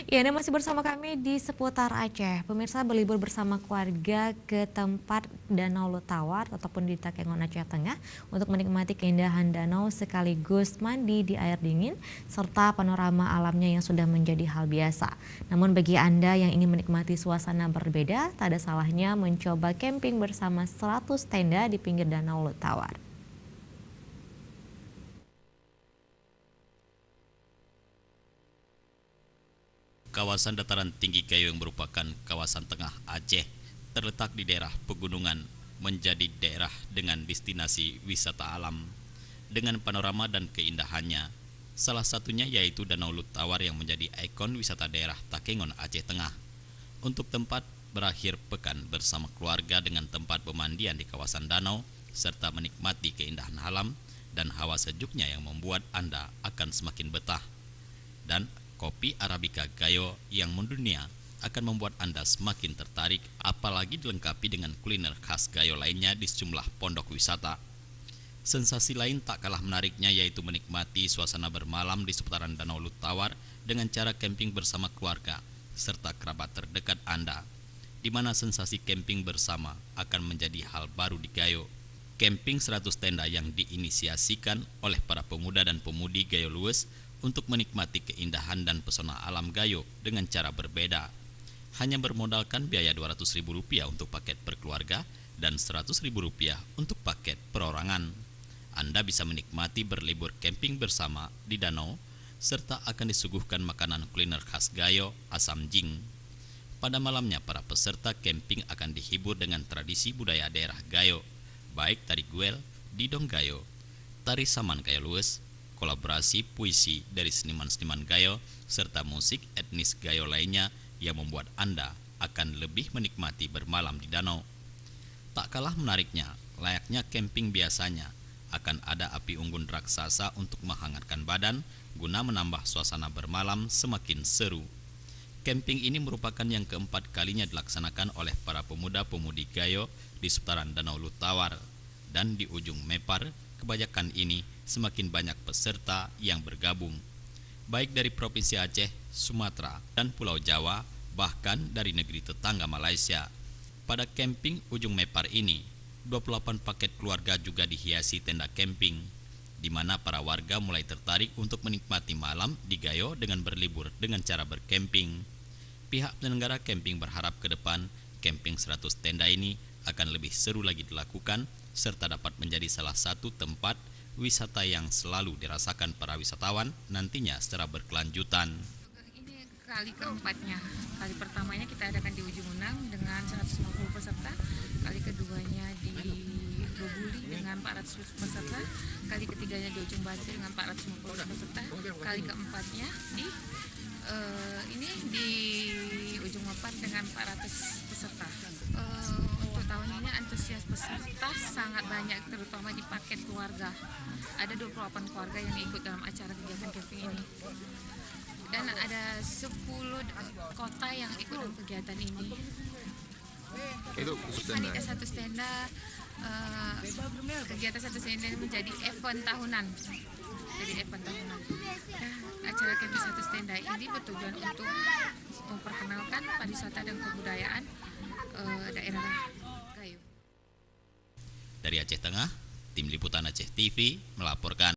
Ya, Anda masih bersama kami di seputar Aceh. Pemirsa berlibur bersama keluarga ke tempat Danau Lutawar ataupun di Takengon Aceh Tengah untuk menikmati keindahan danau sekaligus mandi di air dingin serta panorama alamnya yang sudah menjadi hal biasa. Namun bagi Anda yang ingin menikmati suasana berbeda, tak ada salahnya mencoba camping bersama 100 tenda di pinggir Danau Lutawar. Kawasan dataran tinggi Gayo yang merupakan kawasan tengah Aceh terletak di daerah pegunungan menjadi daerah dengan destinasi wisata alam dengan panorama dan keindahannya. Salah satunya yaitu Danau Lutawar yang menjadi ikon wisata daerah Takengon Aceh Tengah. Untuk tempat berakhir pekan bersama keluarga dengan tempat pemandian di kawasan danau serta menikmati keindahan alam dan hawa sejuknya yang membuat Anda akan semakin betah. Dan kopi Arabica Gayo yang mendunia akan membuat Anda semakin tertarik, apalagi dilengkapi dengan kuliner khas Gayo lainnya di sejumlah pondok wisata. Sensasi lain tak kalah menariknya yaitu menikmati suasana bermalam di seputaran Danau Lutawar dengan cara camping bersama keluarga serta kerabat terdekat Anda, di mana sensasi camping bersama akan menjadi hal baru di Gayo. Camping 100 tenda yang diinisiasikan oleh para pemuda dan pemudi Gayo Luwes untuk menikmati keindahan dan pesona alam Gayo dengan cara berbeda. Hanya bermodalkan biaya Rp200.000 untuk paket per keluarga dan Rp100.000 untuk paket perorangan. Anda bisa menikmati berlibur camping bersama di danau, serta akan disuguhkan makanan kuliner khas Gayo, asam jing. Pada malamnya, para peserta camping akan dihibur dengan tradisi budaya daerah Gayo, baik tari guel, didong Gayo, tari saman Gayo Luwes, kolaborasi puisi dari seniman-seniman Gayo, serta musik etnis Gayo lainnya yang membuat Anda akan lebih menikmati bermalam di danau. Tak kalah menariknya, layaknya camping biasanya, akan ada api unggun raksasa untuk menghangatkan badan guna menambah suasana bermalam semakin seru. Camping ini merupakan yang keempat kalinya dilaksanakan oleh para pemuda-pemudi Gayo di seputaran Danau Lutawar, dan di ujung Mepar, kebanyakan ini semakin banyak peserta yang bergabung, baik dari Provinsi Aceh, Sumatera, dan Pulau Jawa, bahkan dari negeri tetangga Malaysia. Pada camping ujung Mepar ini, 28 paket keluarga juga dihiasi tenda camping, di mana para warga mulai tertarik untuk menikmati malam di Gayo dengan berlibur dengan cara bercamping. Pihak penyelenggara camping berharap ke depan, camping 100 tenda ini akan lebih seru lagi dilakukan, serta dapat menjadi salah satu tempat wisata yang selalu dirasakan para wisatawan nantinya secara berkelanjutan. Ini kali keempatnya. Kali pertamanya kita adakan di Ujung Unang dengan 150 peserta, kali keduanya di Bobuli dengan 400 peserta, kali ketiganya di Ujung Batu dengan 450 peserta, kali keempatnya di Ujung Mepar dengan 400 peserta. Untuk tahun ini antusias peserta sangat banyak, terutama di paket keluarga. Ada 28 keluarga yang ikut dalam acara kegiatan camping ini. Dan ada 10 kota yang ikut dalam kegiatan ini. Itu Panitia satu tenda, kegiatan satu tenda ini menjadi event tahunan. Nah, acara camping satu tenda ini bertujuan untuk memperkenalkan pariwisata dan kebudayaan daerah Gayo. Dari Aceh Tengah, Tim Liputan Aceh TV melaporkan.